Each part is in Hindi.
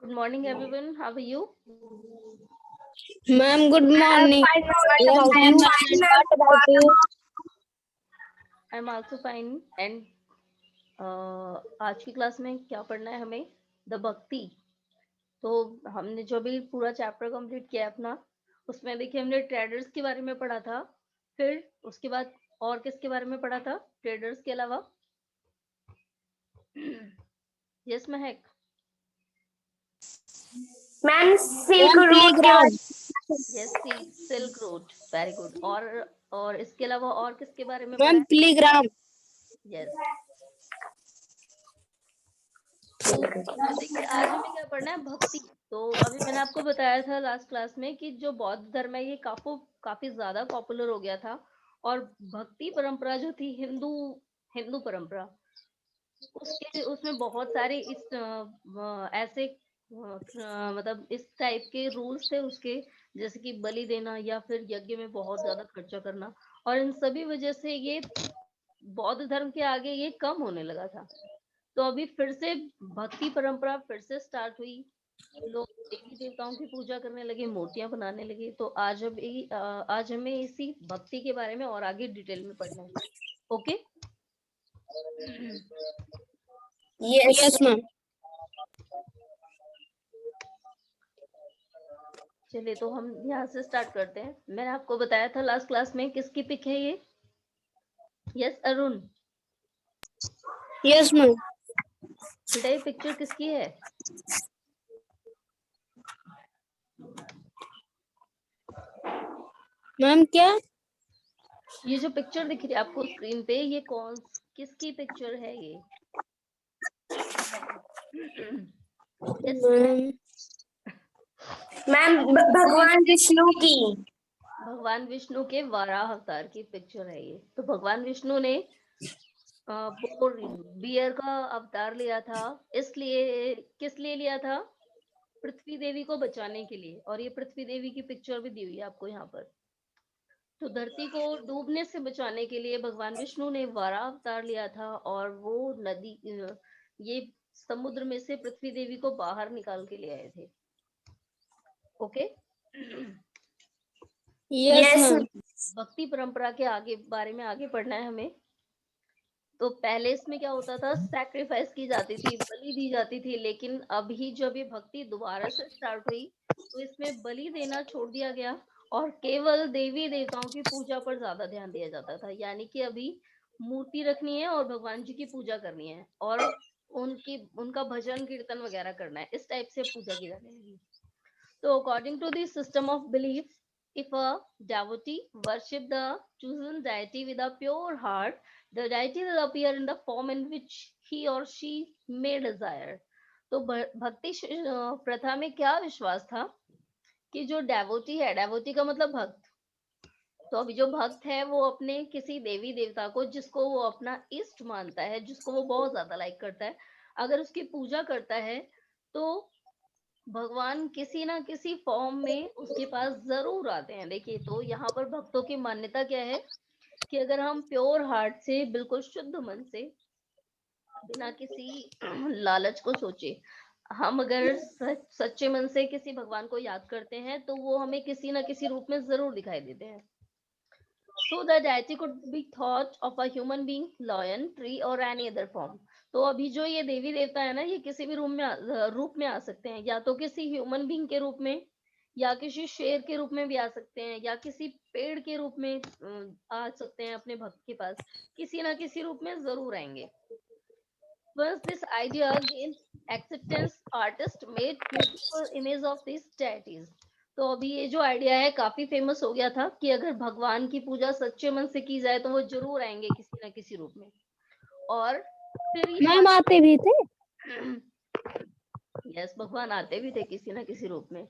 Good morning, everyone. How are you? Ma'am, good morning. Fine, ma'am. I am What about fine, you? ma'am. What about you? I'm also fine. And आज की क्लास में क्या पढ़ना है हमें? द भक्ति। तो हमने जो भी पूरा चैप्टर कंप्लीट किया अपना, उसमें देखिए हमने ट्रेडर्स के बारे में पढ़ा था। फिर उसके बाद और किसके बारे में पढ़ा था ट्रेडर्स के अलावा? यस महक। मैम सिल्क Ma'am, रूट के बारे playground. Yes, silk road. Very good. और इसके अलावा और किसके बारे में पढ़ा Ma'am, है? playground. यस। तो देखिए आज हमें क्या पढ़ना है? भक्ति। तो अभी मैंने आपको बताया था लास्ट क्लास में कि जो बौद्ध धर्म है ये काफी ज्यादा पॉपुलर हो गया था, और भक्ति परंपरा जो थी हिंदू परंपरा, उसमें बहुत सारे ऐसे मतलब इस टाइप के रूल्स थे उसके, जैसे कि बलि देना या फिर यज्ञ में बहुत ज्यादा खर्चा करना, और इन सभी वजह से ये बौद्ध धर्म के आगे ये कम होने लगा था। तो अभी फिर से भक्ति परंपरा फिर से स्टार्ट हुई। लोग देवी देवताओं की पूजा करने लगे, मूर्तियां बनाने लगे। तो आज हमें इसी भक्ति के बारे में और आगे डिटेल में पढ़ना है। ओके। Yes, ma'am. चलिए तो हम यहाँ से स्टार्ट करते हैं। मैंने आपको बताया था लास्ट क्लास में किसकी पिक है ये? Yes Arun, Yes, ma'am. बेटा ये पिक्चर किसकी है? Ma'am, क्या? ये जो पिक्चर दिख रही है आपको स्क्रीन पे, ये किसकी पिक्चर है ये? यस Ma'am, मैम भगवान विष्णु की। भगवान विष्णु के वाराह अवतार की पिक्चर है ये। तो भगवान विष्णु ने वो बियर का अवतार लिया था, इसलिए किस लिए लिया था? पृथ्वी देवी को बचाने के लिए। और ये पृथ्वी देवी की पिक्चर भी दी हुई है आपको यहाँ पर। तो धरती को डूबने से बचाने के लिए भगवान विष्णु ने वाराह अवतार लिया था, और वो ये समुद्र में से पृथ्वी देवी को बाहर निकाल के ले आए थे। ओके। yes, yes ma'am. भक्ति परंपरा के बारे में आगे पढ़ना है हमें। तो पहले इसमें क्या होता था? सैक्रिफाइस की जाती थी, बलि दी जाती थी। लेकिन अभी जब ये भक्ति दोबारा से स्टार्ट हुई तो इसमें बलि देना छोड़ दिया गया, और केवल देवी देवताओं की पूजा पर ज्यादा ध्यान दिया जाता था। यानी कि अभी मूर्ति रखनी है और भगवान जी की पूजा करनी है, और उनका भजन कीर्तन वगैरह करना है। इस टाइप से पूजा की जाने लगी। So, according to the system of belief, if a devotee worship the chosen deity with a pure heart, the deity will appear in the form in which he or she may desire. तो भक्ति प्रथा में क्या विश्वास था कि जो डेवोटी है, डेवोटी का मतलब भक्त, तो अभी जो भक्त है वो अपने किसी देवी देवता को, जिसको वो अपना इष्ट मानता है, जिसको वो बहुत ज्यादा लाइक करता है, अगर उसकी पूजा करता है तो भगवान किसी ना किसी फॉर्म में उसके पास जरूर आते हैं। देखिए तो यहाँ पर भक्तों की मान्यता क्या है कि अगर हम प्योर हार्ट से, बिल्कुल शुद्ध मन से, बिना किसी लालच को सोचे, हम अगर सच्चे मन से किसी भगवान को याद करते हैं तो वो हमें किसी ना किसी रूप में जरूर दिखाई देते हैं। So the deity could be thought of a human being, lion, tree or any other form. तो अभी जो ये देवी देवता है ना, ये किसी भी रूप में आ सकते हैं। या तो किसी ह्यूमन बीइंग के रूप में, या किसी शेर के रूप में भी आ सकते हैं, या किसी पेड़ के रूप में आ सकते हैं। अपने भक्त के पास किसी ना किसी रूप में जरूर आएंगे। Once this idea gained acceptance, artists made beautiful image of these deities. तो अभी ये जो आइडिया है काफी फेमस हो गया था कि अगर भगवान की पूजा सच्चे मन से की जाए तो वो जरूर आएंगे किसी ना किसी रूप में। और फिर ये Ma'am, आते भी थे? यस, भगवान आते भी थे किसी ना किसी रूप में।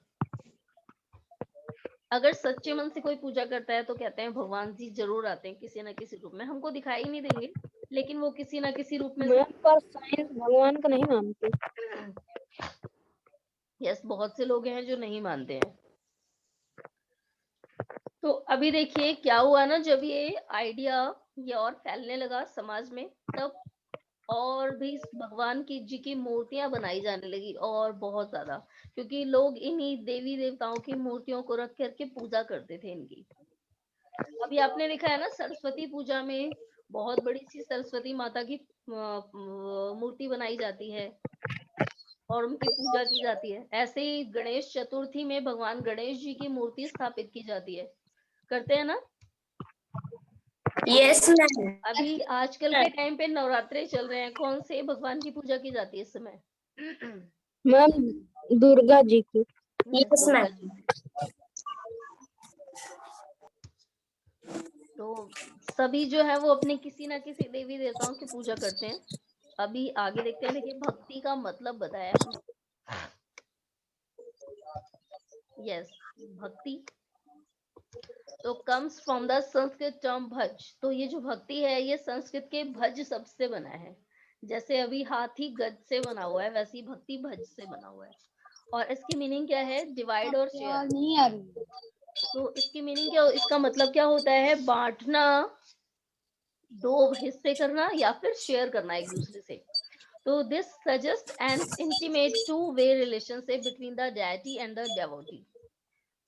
अगर सच्चे मन से कोई पूजा करता है तो कहते हैं भगवान जी जरूर आते हैं किसी ना किसी रूप में। हमको दिखाई नहीं देंगे, लेकिन वो किसी ना किसी रूप में Ma'am, पर साइंस भगवान का नहीं मानते. यस, बहुत से लोग हैं जो नहीं मानते हैं। तो अभी देखिए क्या हुआ ना, जब ये आइडिया ये और फैलने लगा समाज में, तब और भी भगवान की जी की मूर्तियां बनाई जाने लगी और बहुत ज्यादा, क्योंकि लोग इन्हीं देवी देवताओं की मूर्तियों को रख करके पूजा करते थे इनकी। अभी आपने देखा है ना, सरस्वती पूजा में बहुत बड़ी सी सरस्वती माता की मूर्ति बनाई जाती है और उनकी पूजा की जाती है। ऐसे ही गणेश चतुर्थी में भगवान गणेश जी की मूर्ति स्थापित की जाती है, करते हैं ना। Yes ma'am. अभी आजकल के टाइम पे नवरात्रे चल रहे हैं, कौन से भगवान की पूजा की जाती है इस समय? मैम दुर्गा जी की। Yes Durga ma'am. जी। तो सभी जो है वो अपने किसी ना किसी देवी देवताओं की पूजा करते हैं। अभी आगे देखते हैं, देखिए भक्ति का मतलब बताया हमने। यस, भक्ति तो comes from the Sanskrit term भज। तो ये जो भक्ति है ये संस्कृत के भज शब्द से बना है। जैसे अभी हाथी गज से बना हुआ है, वैसे ही भक्ति भज से बना हुआ है। और इसकी मीनिंग क्या है? डिवाइड और शेयर। नहीं आ रही। तो इसकी मीनिंग क्या, इसका मतलब क्या होता है? बांटना, दो हिस्से करना या फिर शेयर करना एक दूसरे से। तो this suggest N intimate two way relationship between the deity and the devotee.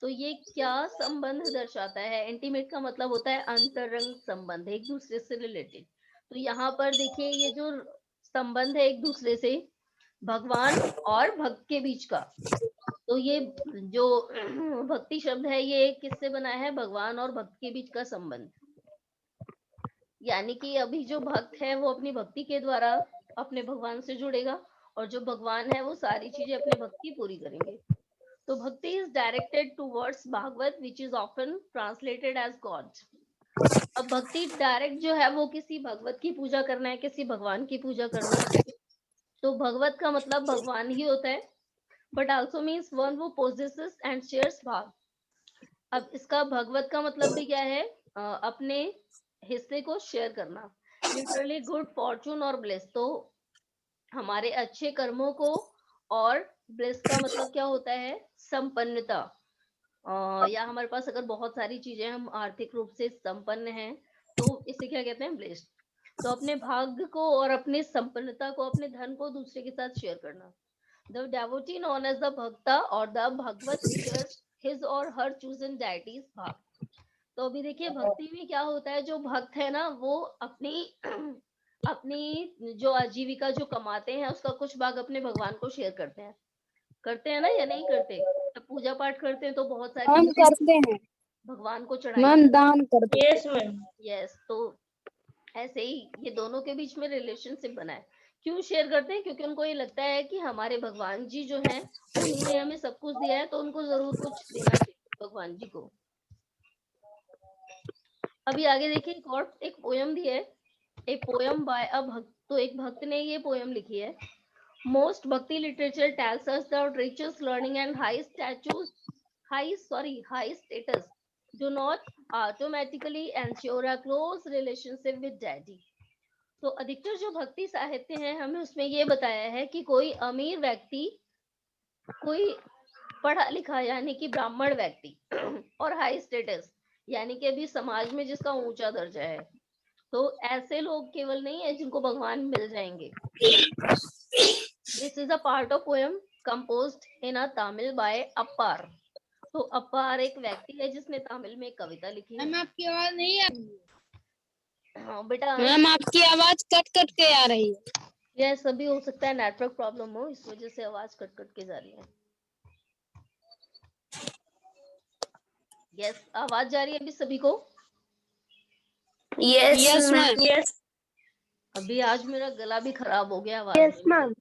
तो ये क्या संबंध दर्शाता है? इंटीमेट का मतलब होता है अंतरंग संबंध, एक दूसरे से रिलेटेड। तो यहाँ पर देखिए ये जो संबंध है एक दूसरे से, भगवान और भक्त के बीच का। तो ये जो भक्ति शब्द है ये किससे बना है? भगवान और भक्त के बीच का संबंध। यानी कि अभी जो भक्त है वो अपनी भक्ति के द्वारा अपने भगवान से जुड़ेगा, और जो भगवान है वो सारी चीजें अपने भक्त की पूरी करेंगे। तो bhakti is directed towards Bhagavat which is often translated as god. अब भक्ति डायरेक्ट जो है वो किसी भगवत की पूजा करना है, किसी भगवान की पूजा करना है। तो भगवत का मतलब भगवान ही होता है, बट आल्सो मीन्स वन वो पोजेसेस एंड शेयर्स भाग। अब इसका भगवत का मतलब भी क्या है? अपने हिस्से को शेयर करना, लिटरली गुड फॉर्चून और ब्लेस। तो हमारे अच्छे कर्मों को, और ब्लेस का मतलब क्या होता है? संपन्नता। या हमारे पास अगर बहुत सारी चीजें, हम आर्थिक रूप से संपन्न हैं, तो इसे क्या कहते हैं? ब्लेस्ड। तो अपने भाग्य को और अपनी संपन्नता को, अपने धन को दूसरे के साथ शेयर करना। The devotee known as the bhakta or the bhagavad shares his or her chosen deities भाग। तो अभी देखिए भक्ति में क्या होता है, जो भक्त है ना वो अपनी अपनी जो आजीविका जो कमाते हैं उसका कुछ भाग अपने भगवान को शेयर करते हैं ना, या नहीं करते? जब पूजा पाठ करते हैं तो बहुत सारी हम चीजें करते हैं भगवान को चढ़ाई मैम, जाती दान करते हैं। Yes ma'am. यस। तो ऐसे ही ये दोनों के बीच में रिलेशनशिप बना है। क्यों शेयर करते हैं? क्योंकि उनको ये लगता है कि हमारे भगवान जी जो हैं उन्हीं ने हमें सब कुछ दिया है, तो उनको जरूर कुछ देना चाहिए भगवान जी को। अभी आगे देखिए एक और एक पोयम दी है, ए पोयम बाय अ भक्त। तो एक भक्त ने ये पोयम लिखी है। मोस्ट भक्ति literature tells us the richest learning and high status do not automatically ensure a close relationship with deity। तो अधिकतर जो भक्ति साहित्य है हमें उसमें ये बताया है कि कोई अमीर व्यक्ति, कोई पढ़ा लिखा यानी कि ब्राह्मण व्यक्ति और हाई स्टेटस यानी कि अभी समाज में जिसका ऊंचा दर्जा है, तो ऐसे लोग केवल नहीं है जिनको भगवान मिल जाएंगे। This is a part of poem composed in a Tamil by Appar. तो अप्पार एक व्यक्ति है जिसने तमिल में कविता लिखी है। आपकी आवाज नहीं आ रही। हाँ बेटा, मैम आपकी आवाज कट कट के आ रही है। यह सभी हो सकता है नेटवर्क प्रॉब्लम हो, इस वजह से आवाज कट कट के जा रही है। यस, आवाज जा रही है अभी सभी को? Yes ma'am. यस। अभी आज मेरा गला भी खराब हो गया आवाज यस में। मैम।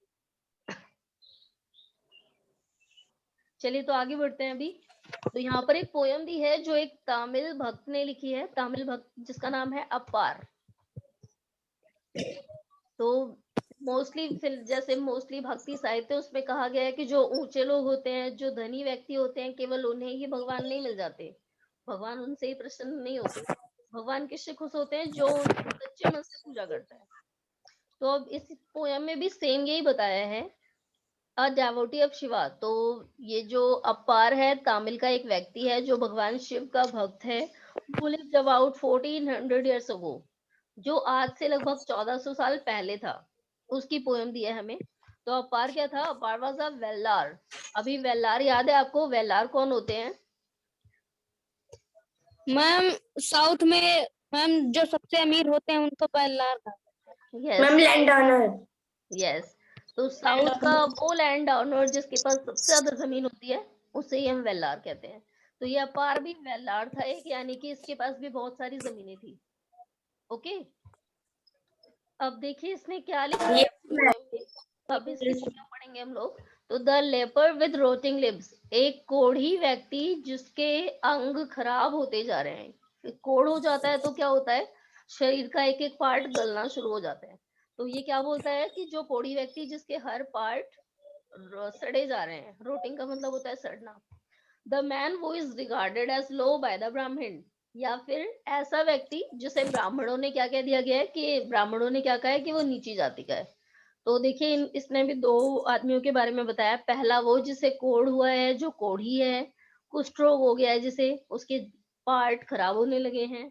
चलिए तो आगे बढ़ते हैं अभी। तो यहाँ पर एक पोयम दी है जो एक तमिल भक्त ने लिखी है, तमिल भक्त जिसका नाम है अपार। तो मोस्टली भक्ति साहित्य उसमें कहा गया है कि जो ऊंचे लोग होते हैं, जो धनी व्यक्ति होते हैं, केवल उन्हें ही भगवान नहीं मिल जाते, भगवान उनसे ही प्रसन्न नहीं होते। भगवान किससे खुश होते हैं? जो उनकी सच्चे मन से पूजा करता है। तो अब इस पोयम में भी सेम यही बताया है, अ डेवोटी ऑफ शिवा। तो ये जो अपार है तमिल का एक व्यक्ति है जो भगवान शिव का भक्त है। who lived about 1400 years ago, जो आज से लगभग 1400 साल पहले था। उसकी पोएम दी है हमें। तो अपार क्या था? अपार वाज अ वेल्लार। अभी वेल्लार याद है आपको? वेल्लार कौन होते हैं? मैम साउथ में मैम जो सबसे अमीर होते हैं उनको वेल्लार कहते yes, ma'am land owner. Yes. तो साउथ का वो लैंड ऑनर जिसके पास सबसे ज्यादा जमीन होती है, उसे ही हम वेल्लार कहते हैं। तो ये अपार भी वेल्लार था एक, यानी कि इसके पास भी बहुत सारी जमीनें थी। ओके, अब देखिए इसने क्या लिखा है अपनी पोएम में। अब इसकी पोएम पढ़ेंगे हम लोग। तो द लेपर विद रोटिंग लिप्स, एक कोढ़ी व्यक्ति जिसके अंग खराब होते जा रहे हैं। कोढ़ हो जाता है तो क्या होता है? शरीर का एक एक पार्ट गलना शुरू हो जाता है। तो ये क्या बोलता है कि जो कोढ़ी व्यक्ति जिसके हर पार्ट सड़े जा रहे हैं। रोटिंग का मतलब होता है सड़ना। The man who is regarded as low by the Brahman, या फिर ऐसा व्यक्ति जिसे ब्राह्मणों ने क्या कह दिया गया है कि ब्राह्मणों ने क्या कहा है कि वो नीची जाति का है। तो देखिए इसने भी दो आदमियों के बारे में बताया। पहला वो जिसे कोढ़ हुआ है, जो कोढ़ी है, कुष्ठ रोग हो गया है जिसे, उसके पार्ट खराब होने लगे हैं।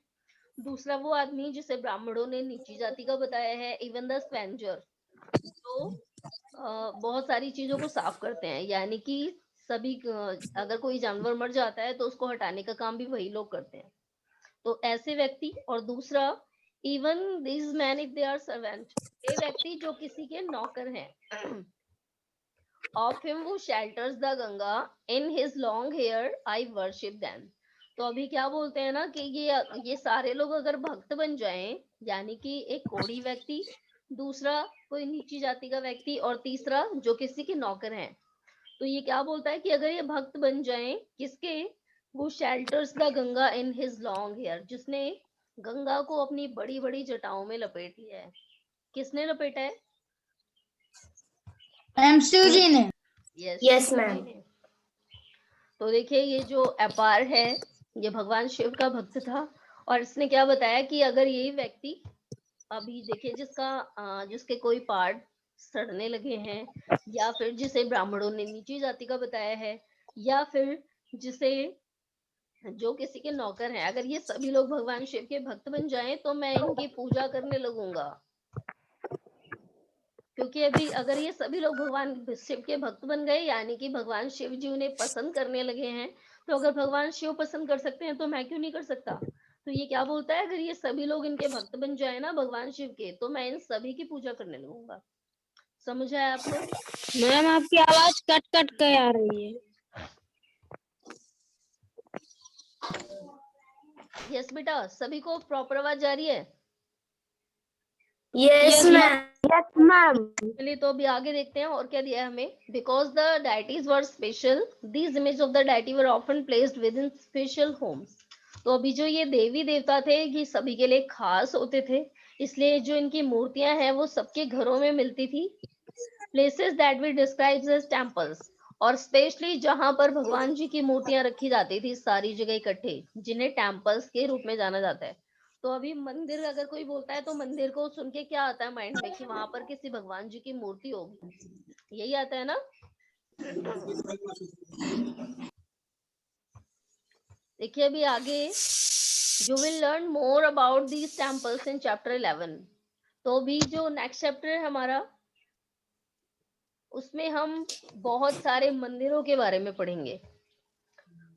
दूसरा वो आदमी जिसे ब्राह्मणों ने नीची जाति का बताया है, इवन द स्पेंजर, तो बहुत सारी चीजों को साफ करते हैं, यानी कि सभी अगर कोई जानवर मर जाता है तो उसको हटाने का काम भी वही लोग करते हैं। तो ऐसे व्यक्ति, और दूसरा even this man if they are servant, ये व्यक्ति जो किसी के नौकर हैं। Of him who shelters the Ganga, in his long hair I worship them. तो अभी क्या बोलते हैं ना कि ये सारे लोग अगर भक्त बन जाएं, यानी कि एक कोढ़ी व्यक्ति, दूसरा कोई नीची जाति का व्यक्ति, और तीसरा जो किसी के नौकर हैं, तो ये क्या बोलता है कि अगर ये भक्त बन जाएं किसके? Who shelters the Ganga in his long hair, जिसने गंगा को अपनी बड़ी बड़ी जटाओं में लपेट लिया है। किसने लपेटा है? हैं। शिव जी ने। Yes, ma'am. तो देखिए ये जो अपार है, ये भगवान शिव का भक्त था, और इसने क्या बताया कि अगर ये व्यक्ति, अभी देखिए जिसके कोई पार्ट सड़ने लगे हैं, या फिर जिसे ब्राह्मणों ने नीची जाति का बताया है, या फिर जिसे जो किसी के नौकर हैं, अगर ये सभी लोग भगवान शिव के भक्त बन जाएं तो मैं इनकी पूजा करने लगूंगा। क्योंकि अभी अगर ये सभी लोग भगवान शिव के भक्त बन गए, यानी कि भगवान शिव जी उन्हें पसंद करने लगे हैं, तो अगर भगवान शिव पसंद कर सकते हैं तो मैं क्यों नहीं कर सकता? तो ये क्या बोलता है, अगर ये सभी लोग इनके भक्त बन जाए ना भगवान शिव के, तो मैं इन सभी की पूजा करने लगूंगा। समझ आया आप लोग? मैम आपकी आवाज कट कट के आ रही है। यस बेटा, सभी को प्रॉपर आवाज जा रही है? Yes, ma'am. Yes ma'am. चलिए तो अभी आगे देखते हैं और क्या दिया है हमें। Because the deities were special, these images of the deity were often placed within special homes. तो अभी जो ये देवी देवता थे ये सभी के लिए खास होते थे, इसलिए जो इनकी मूर्तियां हैं वो सबके घरों में मिलती थी। Places that we describe as temples, और स्पेशली जहां पर भगवान जी की मूर्तियां रखी जाती थी सारी जगह इकट्ठे, जिन्हें टेम्पल्स के रूप में जाना जाता है। तो अभी मंदिर अगर कोई बोलता है तो मंदिर को सुन के क्या आता है माइंड में, कि वहां पर किसी भगवान जी की मूर्ति होगी, यही आता है ना? देखिए अभी आगे, you will learn more about these temples in chapter 11। तो अभी जो नेक्स्ट चैप्टर है हमारा, उसमें हम बहुत सारे मंदिरों के बारे में पढ़ेंगे।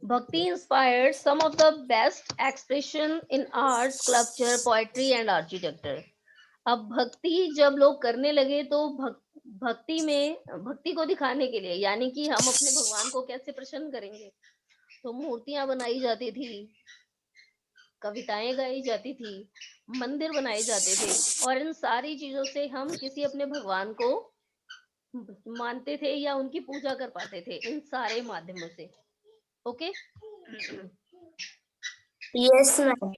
Bhakti inspired some of the best expression in art, sculpture, poetry and architecture. अब भक्ति जब लोग करने लगे तो भक्ति को दिखाने के लिए, यानी कि हम अपने भगवान को कैसे प्रसन्न करेंगे, तो मूर्तियां बनाई जाती थी, कविताएं गाई जाती थी, मंदिर बनाए जाते थे, और इन सारी चीजों से हम किसी अपने भगवान को मानते थे या उनकी पूजा कर पाते थे, इन सारे माध्यमों से। Okay Yes, ma'am.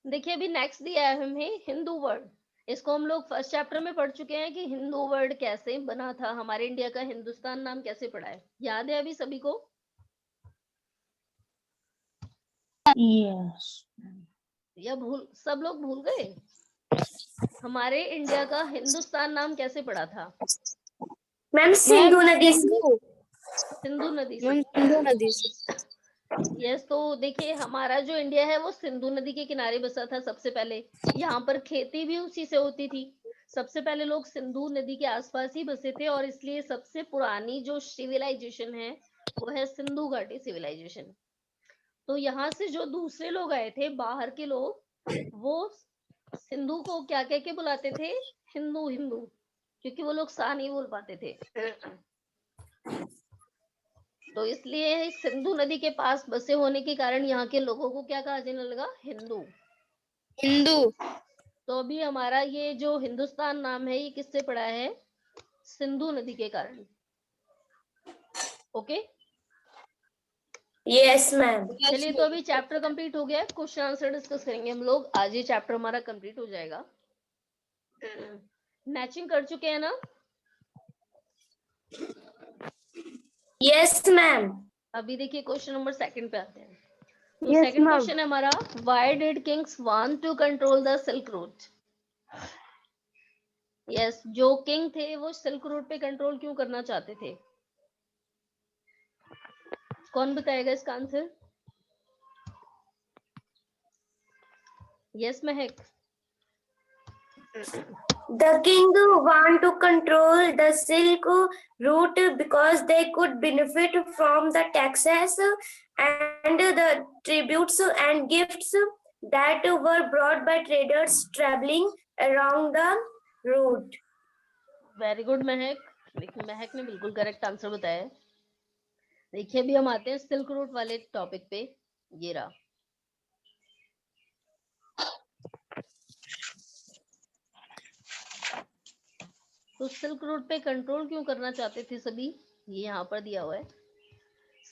देखिए अभी नेक्स्ट दिया है हमें हिंदू वर्ड। इसको हम लोग फर्स्ट चैप्टर में पढ़ चुके हैं कि हिंदू वर्ड कैसे बना था, हमारे इंडिया का हिंदुस्तान नाम कैसे पड़ा है, याद है अभी सभी को? यस। या सब लोग भूल गए? हमारे इंडिया का हिंदुस्तान नाम कैसे पड़ा था? मैम सिंधु नदी से। सिंधु नदी से। सिंधु नदी से। यस, तो देखिए हमारा जो इंडिया है वो सिंधु नदी के किनारे बसा था सबसे पहले। यहाँ पर खेती भी उसी से होती थी। सबसे पहले लोग सिंधु नदी के आसपास ही बसे थे और इसलिए सबसे पुरानी जो सिविलाइजेशन है वो है सिंधु घाटी सिविलाइजेशन। तो यहाँ से जो दूसरे लोग आए थे बाहर के लोग, वो सिंधु को क्या कह के बुलाते थे? हिंदू हिंदू, क्योंकि वो लोग सा नहीं बोल पाते थे। तो इसलिए सिंधु नदी के पास बसे होने के कारण यहाँ के लोगों को क्या कहा जाने लगा? हिंदू। हिंदू। तो अभी हमारा ये जो हिंदुस्तान नाम है ये किससे पड़ा है? सिंधु नदी के कारण। Okay, Yes, ma'am. चलिए तो अभी चैप्टर कंप्लीट हो गया है, क्वेश्चन आंसर डिस्कस करेंगे हम लोग। आज ये चैप्टर हमारा कंप्लीट हो जाएगा। मैचिंग कर चुके हैं ना? Yes, ma'am. अभी देखिए क्वेश्चन नंबर 2 पे आते हैं। तो Yes, सेकंड ma'am. क्वेश्चन है हमारा, why did kings want to control the silk route? Yes, जो किंग थे वो सिल्क रूट पे कंट्रोल क्यों करना चाहते थे? कौन बताएगा इसका answer? Yes Mahak. The king want to control the silk route because they could benefit from the taxes and the tributes and gifts that were brought by traders traveling along the route. Very good महक। देखिए महक ने बिल्कुल करेक्ट आंसर बताया है। देखिए अभी हम आते हैं सिल्क रूट वाले टॉपिक पे। ये रहा, तो सिल्क रूट पे कंट्रोल क्यों करना चाहते थे सभी? ये यहाँ पर दिया हुआ है,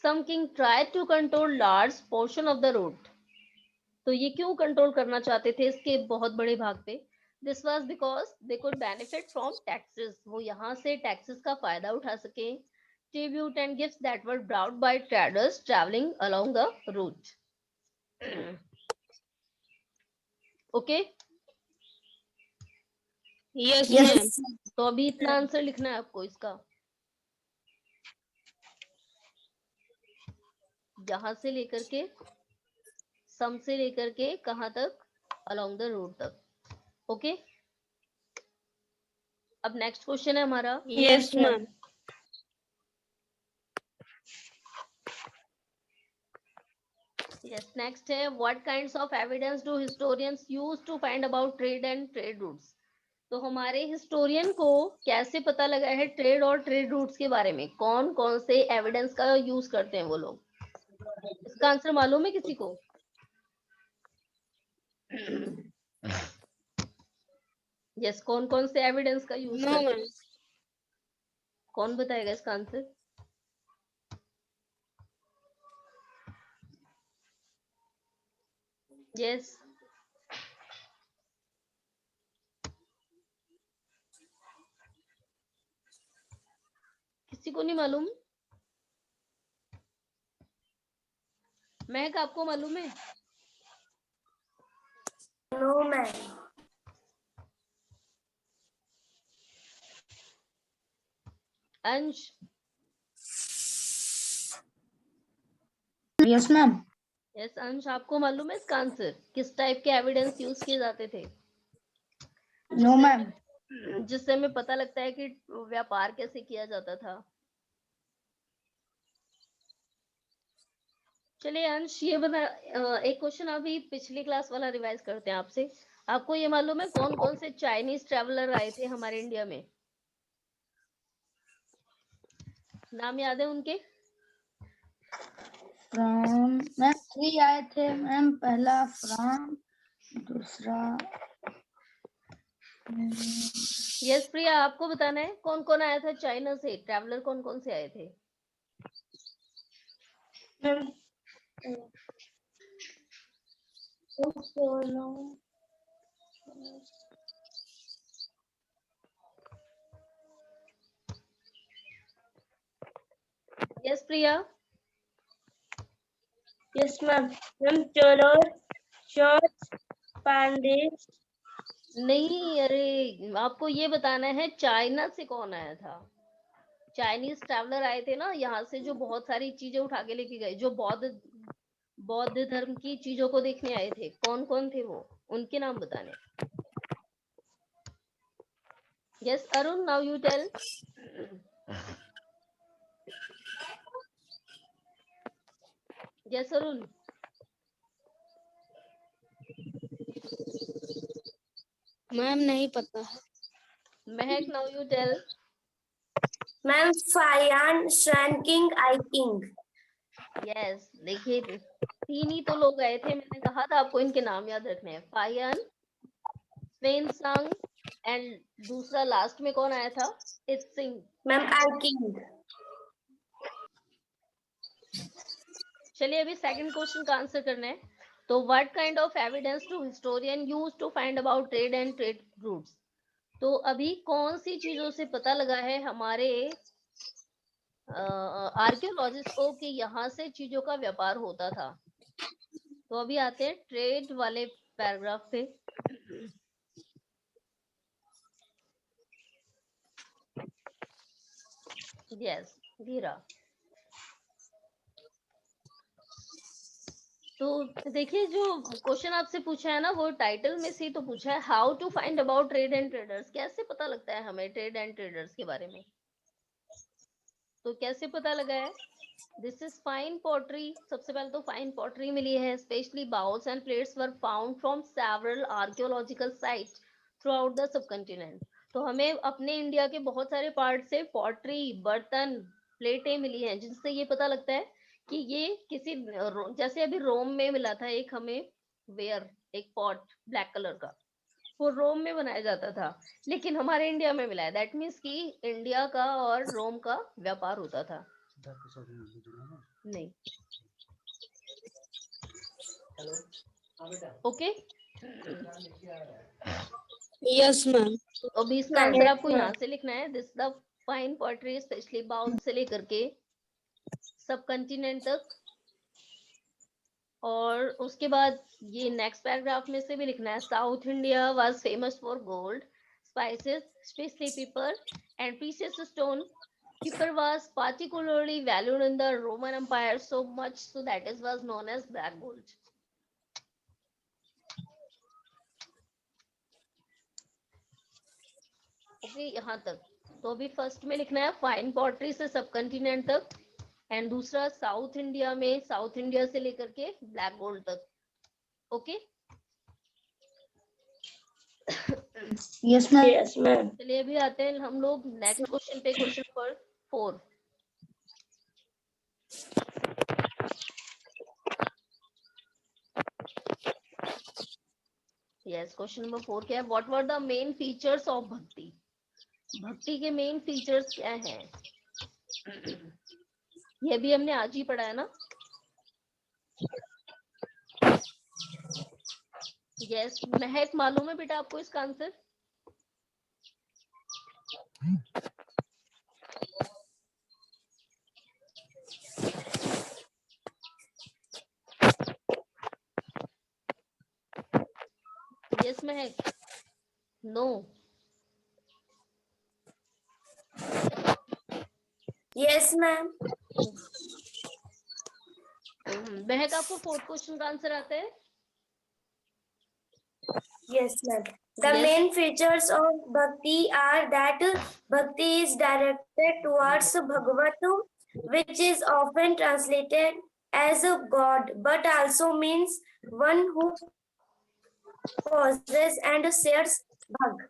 some king try to control large portion of the route. तो ये क्यों कंट्रोल करना चाहते थे इसके बहुत बड़े भाग पे? This was because they could benefit from taxes, वो यहाँ से टैक्सेस का फायदा उठा सके। Tribute and gifts that were brought by traders travelling along the route. Okay, yes Yes. Ma'am. तो अभी इतना आंसर लिखना है आपको इसका, यहाँ से लेकर के सम से लेकर के कहाँ तक? अलोंग द रोड तक। ओके, अब नेक्स्ट क्वेश्चन है हमारा। Yes ma'am. यस, नेक्स्ट है, what kinds of evidence do historians use to find about trade and trade routes? तो हमारे हिस्टोरियन को कैसे पता लगा है ट्रेड और ट्रेड रूट्स के बारे में? कौन कौन से एविडेंस का यूज करते हैं वो लोग? इसका आंसर मालूम है किसी को? यस, कौन कौन से एविडेंस का यूज नो करते मैम। हैं? कौन बताएगा इसका आंसर? यस, किसी को नहीं मालूम? महक आपको मालूम है? No, ma'am. अंश? Yes, ma'am. यस अंश, आपको मालूम है इसका आंसर? किस टाइप के एविडेंस यूज किए जाते थे? No, ma'am. जिससे हमें पता लगता है कि व्यापार कैसे किया जाता था। चलिए अंश, ये बता, एक क्वेश्चन अभी पिछली क्लास वाला रिवाइज करते हैं आपसे। आपको ये मालूम है कौन कौन से चाइनीज ट्रेवलर आए थे हमारे इंडिया में? नाम याद है उनके? मैम 3 आए थे मैम। पहला फ्रांस, दूसरा यस प्रिया, आपको बताना है कौन कौन आया था चाइना से? ट्रैवलर कौन कौन से आए थे? यस प्रिया। Yes, ma'am. Ma'am, Cholo, Short, Pandey. नहीं, अरे आपको ये बताना है चाइना से कौन आया था। चाइनीज ट्रैवलर आए थे ना यहाँ से, जो बहुत सारी चीजें उठा के लेके गए, जो बौद्ध धर्म की चीजों को देखने आए थे। कौन कौन थे वो? उनके नाम बताने। Yes, Arun, now you tell. Yes, Arun. Ma'am नहीं पता है। Mehak, now you tell. Ma'am, Fayan, shrinking, I think. Yes, देखिए 3 ही तो लोग गए थे, मैंने कहा था आपको इनके नाम याद रखने हैं, फायन, स्वेनसंग एंड दूसरा लास्ट में कौन आया था? It's Singh. Ma'am, I think. चलिए अभी सेकंड क्वेश्चन का आंसर करना है। तो what kind of evidence do historian use to find about trade and trade routes? तो अभी कौन सी चीजों से पता लगा है हमारे आर्कियोलॉजिस्ट को कि यहाँ से चीजों का व्यापार होता था? तो अभी आते हैं ट्रेड वाले पैराग्राफ पे। यस, धीरा। तो देखिए जो क्वेश्चन आपसे पूछा है ना, वो टाइटल में से तो पूछा है, how to find about trade and traders. कैसे पता लगता है हमें ट्रेड एंड ट्रेडर्स के बारे में? तो कैसे पता लगा है? This is fine pottery. सबसे पहले तो फाइन पॉटरी मिली है, specially bowls and plates were found from several archaeological sites throughout the subcontinent. तो हमें अपने इंडिया के बहुत सारे पार्ट से पॉटरी, बर्तन, प्लेटें मिली हैं, जिससे ये पता लगता है कि ये किसी, जैसे अभी रोम में मिला था एक हमें वेयर, एक पॉट ब्लैक कलर का, वो रोम में बनाया जाता था, लेकिन हमारे इंडिया में मिला है। दैट मीन्स कि इंडिया का और रोम का व्यापार होता था। नहीं, ओके। Yes ma'am. तो अभी इसका आंसर आपको यहाँ से लिखना है। This the fine poetry specially Baul से लेकर के सब कंटिनेंट तक। और उसके बाद ये नेक्स्ट पैराग्राफ में से भी लिखना है, south India was famous for gold, spices, specially paper and precious stone. Copper was particularly valued in the Roman Empire, so much so that it was known as black gold. Okay, यहाँ तक। तो अभी फर्स्ट में लिखना है फाइन पॉटरी से सब कंटिनेंट तक, एंड दूसरा साउथ इंडिया में, साउथ इंडिया से लेकर के ब्लैक गोल्ड तक। Okay, yes ma'am. Yes, ma'am. चलिए अभी आते हैं हम लोग नेक्स्ट क्वेश्चन पे, question number 4। Yes, question number 4 क्या है? What were the main features of भक्ति? भक्ति के मेन फीचर्स क्या हैं? ये भी हमने आज ही पढ़ा है ना। यस, महक मालूम है बेटा आपको इसका आंसर? यस महक? नो? Yes, ma'am. महक आपको फोर्थ क्वेश्चन का आंसर आता है? Yes, ma'am. The Yes. main features of bhakti are that bhakti is directed towards Bhagavat, which is often translated as a God, but also means one who possesses and shares bhag.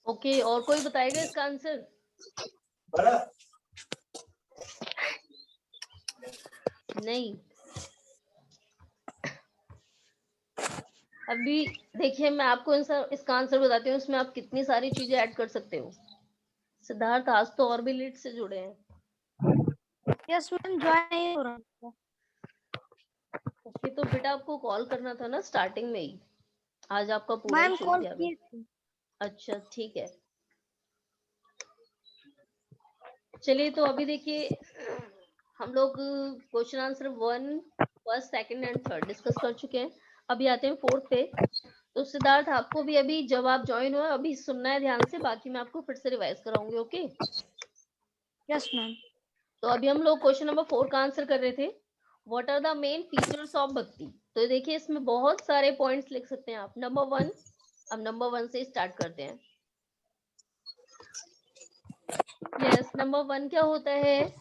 Okay, और कोई बताएगा इसका आंसर? नहीं। अभी देखिए मैं आपको इसका आंसर बताती हूँ, इसमें आप कितनी सारी चीजें ऐड कर सकते हो। सिद्धार्थ आज तो और भी लेट से जुड़े हैं। यस मैम, ज्वाइन नहीं हो रहा। ओके, तो बेटा आपको कॉल करना था ना स्टार्टिंग में ही, आज आपका पूरा मैम ही छूट कॉल गया। की थी। अच्छा ठीक है, चलिए तो अभी देखिए हम लोग question answer 1, first, second and third discuss कर चुके हैं। अभी आते हैं फोर्थ पे। तो सिद्धार्थ आपको भी अभी जब आप ज्वाइन हुए अभी सुनना है ध्यान से, बाकी मैं आपको फिर से रिवाइज कराऊंगी। ओके? Yes ma'am. तो अभी हम लोग क्वेश्चन नंबर 4 का आंसर कर रहे थे, what are the main features of bhakti. तो देखिए इसमें बहुत सारे पॉइंट्स लिख सकते हैं आप। नंबर 1, अब नंबर 1 से स्टार्ट करते हैं। यस, नंबर 1 क्या होता है?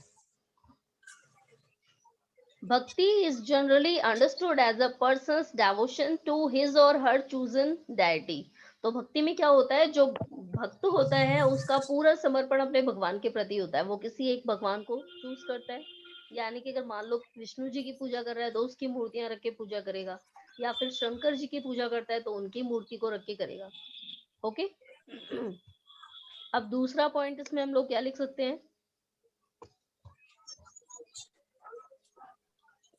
भक्ति is generally understood as a person's devotion to his or her chosen deity। तो भक्ति में क्या होता है, जो भक्त होता है उसका पूरा समर्पण अपने भगवान के प्रति होता है। वो किसी एक भगवान को चूज करता है, यानी कि अगर मान लो विष्णु जी की पूजा कर रहा है तो उसकी मूर्तियां रख के पूजा करेगा, या फिर शंकर जी की पूजा करता है तो उनकी मूर्ति को रख के करेगा। ओके। अब दूसरा पॉइंट इसमें हम लोग क्या लिख सकते हैं?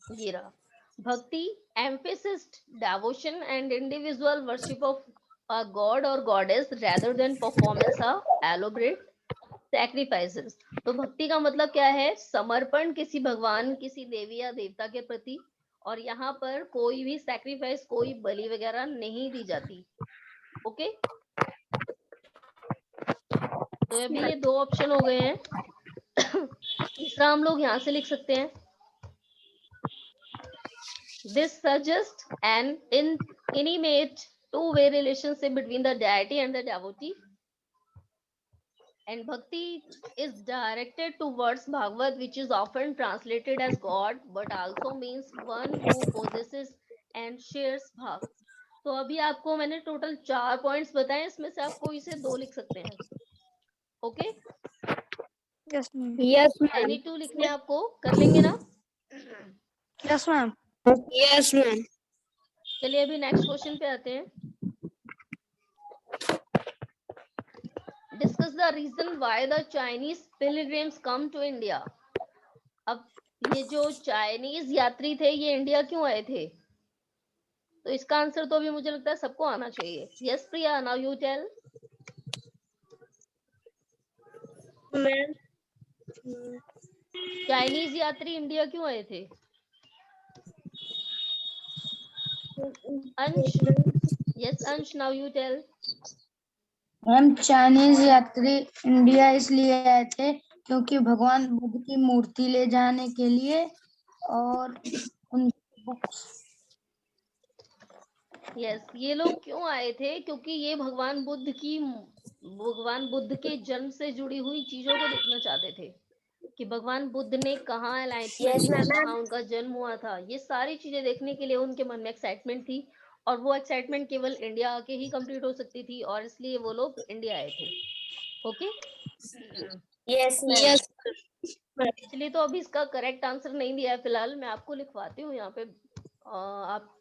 ये रहा, भक्ति emphasized devotion and individual worship of a god or goddess rather than performance of elaborate sacrifices। तो भक्ति का मतलब क्या है? समर्पण किसी भगवान, किसी देवी या देवता के प्रति, और यहाँ पर कोई भी सैक्रिफाइस, कोई बलि वगैरह नहीं दी जाती। ओके, तो अभी ये 2 ऑप्शन हो गए हैं। तीसरा हम लोग यहाँ से लिख सकते हैं, this suggests an intimate two-way relationship between the deity and the devotee, and bhakti is directed towards Bhagavad, which is often translated as God but also means one who possesses and shares bhav। तो अभी आपको मैंने टोटल 4 पॉइंट्स बताए, इसमें से आप कोई से 2 लिख सकते हैं। Okay, yes ma'am. एनी 2 लिखने आपको कर लेंगे ना? Yes ma'am. Yes ma'am. चलिए अभी नेक्स्ट क्वेश्चन पे आते हैं। Discuss the reason why the Chinese pilgrims come to India। अब ये जो चाइनीज यात्री थे ये इंडिया क्यों आए थे? तो इसका आंसर तो अभी मुझे लगता है सबको आना चाहिए। Yes Priya, now you tell. Ma'am, Chinese यात्री इंडिया क्यों आए थे? Ansh, yes Ansh, now you tell. Ma'am Chinese यात्री इंडिया इसलिए आए थे क्योंकि भगवान बुद्ध की मूर्ति ले जाने के लिए और उनकी बुक्स। यस, ये लोग क्यों आए थे? क्योंकि ये भगवान बुद्ध के जन्म से जुड़ी हुई चीजों को देखना चाहते थे, कि भगवान बुद्ध ने कहाँ एनलाइटमेंट Yes, की, ma'am. कहाँ उनका जन्म हुआ था, ये सारी चीजें देखने के लिए उनके मन में एक्साइटमेंट थी, और वो एक्साइटमेंट केवल इंडिया आके ही कंप्लीट हो सकती थी, और इसलिए वो लोग इंडिया आए थे। Okay, Yes, ma'am. यस चलिए तो अभी इसका करेक्ट आंसर नहीं दिया है फिलहाल, मैं आपको लिखवाती हूँ यहाँ पे। आप